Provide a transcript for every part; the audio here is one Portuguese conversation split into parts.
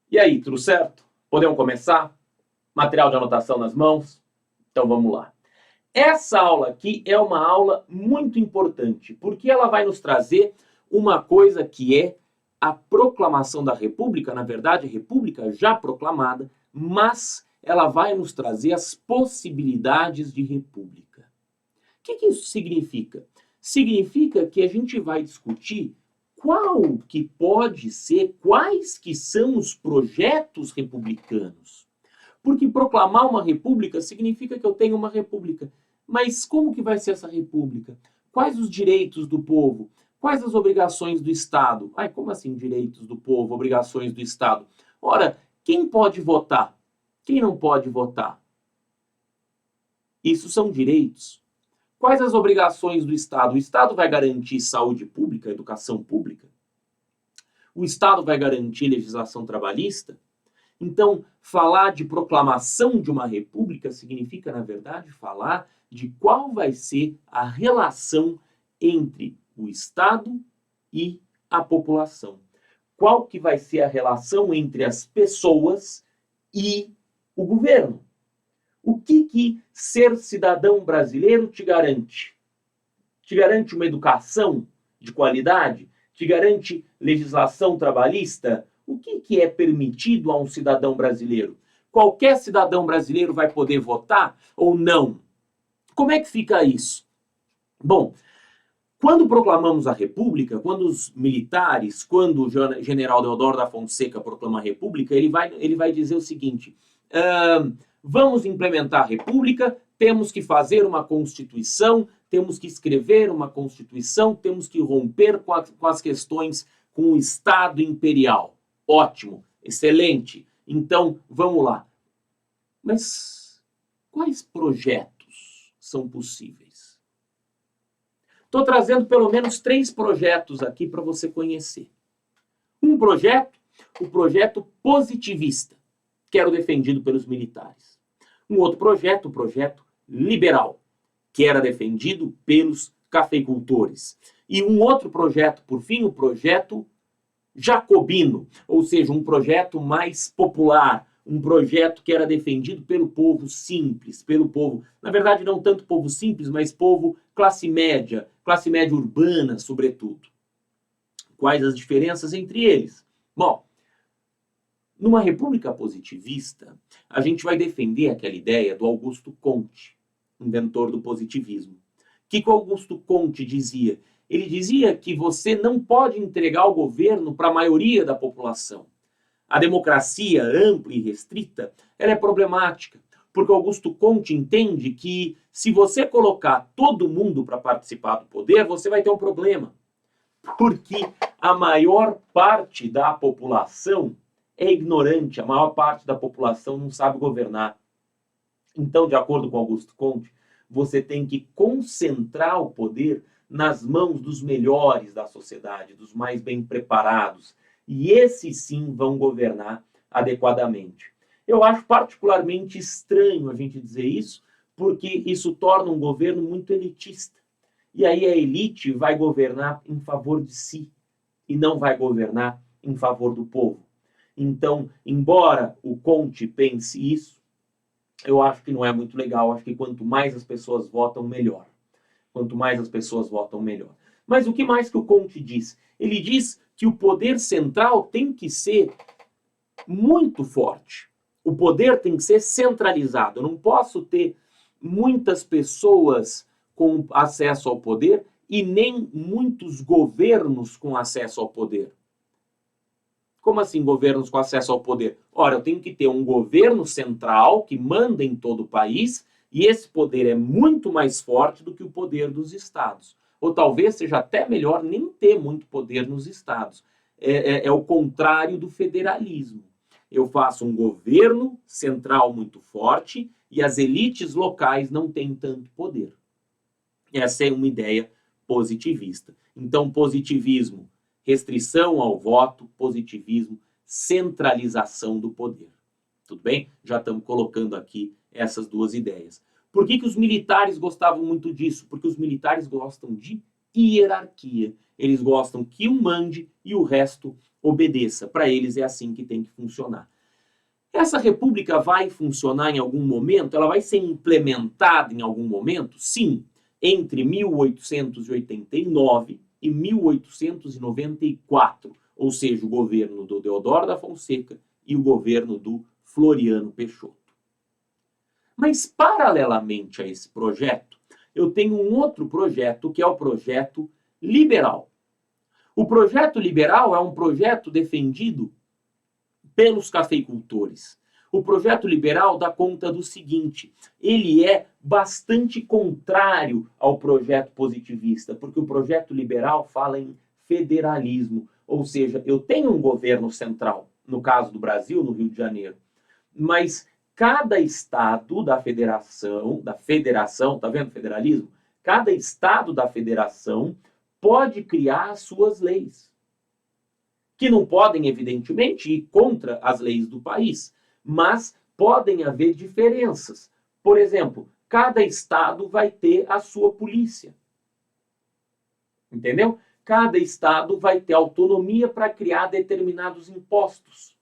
E aí, tudo certo? Podemos começar? Material de anotação nas mãos? Então vamos lá. Essa aula aqui é uma aula muito importante, porque ela vai nos trazer uma coisa que é a proclamação da República, na verdade, a República já proclamada, mas ela vai nos trazer as possibilidades de República. O que isso significa? Significa que a gente vai discutir qual que pode ser, quais que são os projetos republicanos. Porque proclamar uma república significa que eu tenho uma república. Mas como que vai ser essa república? Quais os direitos do povo? Quais as obrigações do Estado? Ai, como assim direitos do povo, obrigações do Estado? Ora, quem pode votar? Quem não pode votar? Isso são direitos. Quais as obrigações do Estado? O Estado vai garantir saúde pública, educação pública? O Estado vai garantir legislação trabalhista? Então, falar de proclamação de uma república significa, na verdade, falar de qual vai ser a relação entre o Estado e a população. Qual que vai ser a relação entre as pessoas e o governo. O que ser cidadão brasileiro te garante? Te garante uma educação de qualidade? Te garante legislação trabalhista? O que é permitido a um cidadão brasileiro? Qualquer cidadão brasileiro vai poder votar ou não? Como é que fica isso? Bom, quando proclamamos a República, quando os militares, quando o general Deodoro da Fonseca proclama a República, ele vai dizer o seguinte: vamos implementar a República, temos que fazer uma Constituição, temos que escrever uma Constituição, temos que romper com as questões com o Estado imperial. Ótimo, excelente. Então, vamos lá. Mas quais projetos são possíveis? Estou trazendo pelo menos 3 projetos aqui para você conhecer. Um projeto, o projeto positivista, que era o defendido pelos militares. Um outro projeto, o projeto liberal, que era defendido pelos cafeicultores. E um outro projeto, por fim, o projeto jacobino, ou seja, um projeto mais popular, um projeto que era defendido pelo povo simples, pelo povo, na verdade não tanto povo simples, mas povo classe média urbana, sobretudo. Quais as diferenças entre eles? Bom, numa república positivista, a gente vai defender aquela ideia do Augusto Comte, inventor do positivismo. O que o Augusto Comte dizia? Ele dizia que você não pode entregar o governo para a maioria da população. A democracia ampla e restrita, ela é problemática, porque Augusto Comte entende que se você colocar todo mundo para participar do poder, você vai ter um problema. Porque a maior parte da população é ignorante, a maior parte da população não sabe governar. Então, de acordo com Augusto Comte, você tem que concentrar o poder nas mãos dos melhores da sociedade, dos mais bem preparados. E esses sim vão governar adequadamente. Eu acho particularmente estranho a gente dizer isso, porque isso torna um governo muito elitista. E aí a elite vai governar em favor de si e não vai governar em favor do povo. Então, embora o Comte pense isso, eu acho que não é muito legal. Acho que quanto mais as pessoas votam, melhor. Quanto mais as pessoas votam, melhor. Mas o que mais que o Comte diz? Ele diz que o poder central tem que ser muito forte. O poder tem que ser centralizado. Eu não posso ter muitas pessoas com acesso ao poder e nem muitos governos com acesso ao poder. Como assim governos com acesso ao poder? Ora, eu tenho que ter um governo central que manda em todo o país e esse poder é muito mais forte do que o poder dos estados. Ou talvez seja até melhor nem ter muito poder nos estados. É o contrário do federalismo. Eu faço um governo central muito forte e as elites locais não têm tanto poder. Essa é uma ideia positivista. Então, positivismo, restrição ao voto, positivismo, centralização do poder. Tudo bem? Já estamos colocando aqui essas duas ideias. Por que os militares gostavam muito disso? Porque os militares gostam de hierarquia. Eles gostam que um mande e o resto obedeça. Para eles é assim que tem que funcionar. Essa república vai funcionar em algum momento? Ela vai ser implementada em algum momento? Sim, entre 1889 e 1894, ou seja, o governo do Deodoro da Fonseca e o governo do Floriano Peixoto. Mas, paralelamente a esse projeto, eu tenho um outro projeto, que é o projeto liberal. O projeto liberal é um projeto defendido pelos cafeicultores. O projeto liberal dá conta do seguinte: ele é bastante contrário ao projeto positivista, porque o projeto liberal fala em federalismo, ou seja, eu tenho um governo central, no caso do Brasil, no Rio de Janeiro, mas cada estado da federação, tá vendo federalismo? Cada estado da federação pode criar as suas leis, que não podem, evidentemente, ir contra as leis do país, mas podem haver diferenças. Por exemplo, cada estado vai ter a sua polícia. Entendeu? Cada estado vai ter autonomia para criar determinados impostos.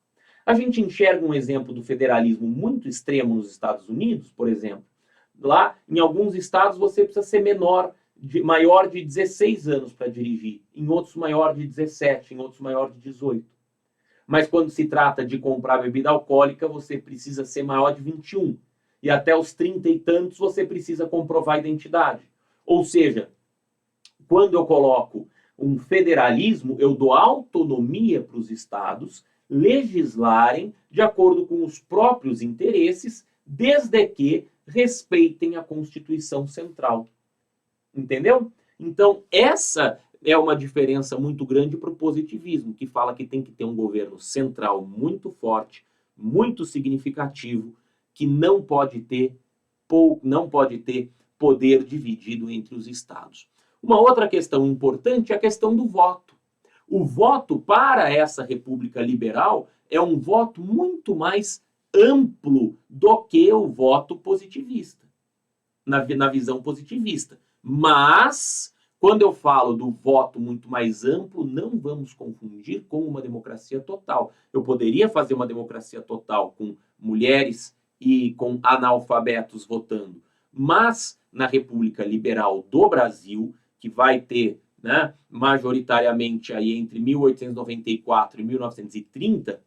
A gente enxerga um exemplo do federalismo muito extremo nos Estados Unidos, por exemplo. Lá, em alguns estados, você precisa ser maior de 16 anos para dirigir, em outros maior de 17, em outros maior de 18. Mas quando se trata de comprar bebida alcoólica, você precisa ser maior de 21. E até os 30 e tantos você precisa comprovar a identidade. Ou seja, quando eu coloco um federalismo, eu dou autonomia para os estados legislarem de acordo com os próprios interesses, desde que respeitem a Constituição Central. Entendeu? Então, essa é uma diferença muito grande para o positivismo, que fala que tem que ter um governo central muito forte, muito significativo, que não pode ter poder dividido entre os estados. Uma outra questão importante é a questão do voto. O voto para essa república liberal é um voto muito mais amplo do que o voto positivista, na visão positivista. Mas, quando eu falo do voto muito mais amplo, não vamos confundir com uma democracia total. Eu poderia fazer uma democracia total com mulheres e com analfabetos votando, mas na República Liberal do Brasil, que vai ter, né, majoritariamente aí entre 1894 e 1930,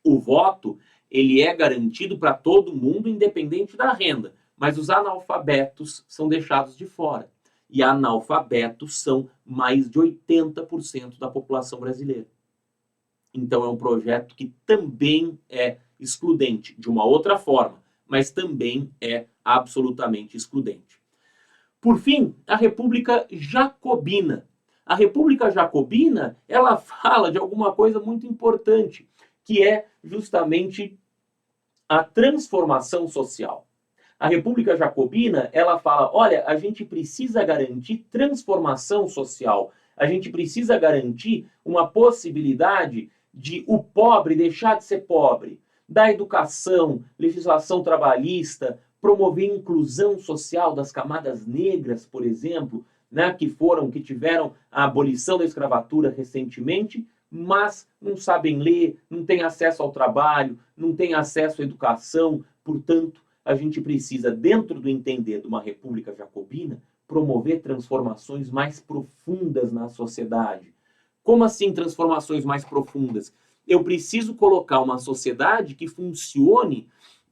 o voto ele é garantido para todo mundo, independente da renda. Mas os analfabetos são deixados de fora. E analfabetos são mais de 80% da população brasileira. Então é um projeto que também é excludente, de uma outra forma, mas também é absolutamente excludente. Por fim, a República Jacobina. A República Jacobina, ela fala de alguma coisa muito importante, que é justamente a transformação social. A República Jacobina, ela fala, olha, a gente precisa garantir transformação social, a gente precisa garantir uma possibilidade de o pobre deixar de ser pobre, da educação, legislação trabalhista, promover inclusão social das camadas negras, por exemplo, né, que tiveram a abolição da escravatura recentemente, mas não sabem ler, não têm acesso ao trabalho, não têm acesso à educação, portanto, a gente precisa, dentro do entender de uma república jacobina, promover transformações mais profundas na sociedade. Como assim transformações mais profundas? Eu preciso colocar uma sociedade que funcione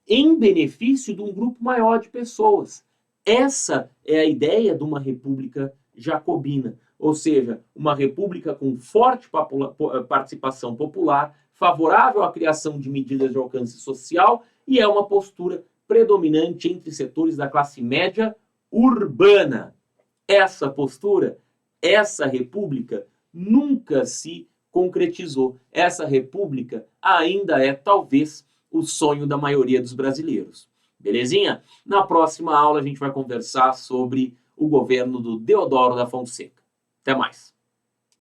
em benefício de um grupo maior de pessoas. Essa é a ideia de uma república jacobina, ou seja, uma república com forte participação popular, favorável à criação de medidas de alcance social, e é uma postura predominante entre setores da classe média urbana. Essa postura, essa república, nunca se concretizou. Essa república ainda é, talvez, o sonho da maioria dos brasileiros. Belezinha? Na próxima aula a gente vai conversar sobre o governo do Deodoro da Fonseca. Até mais!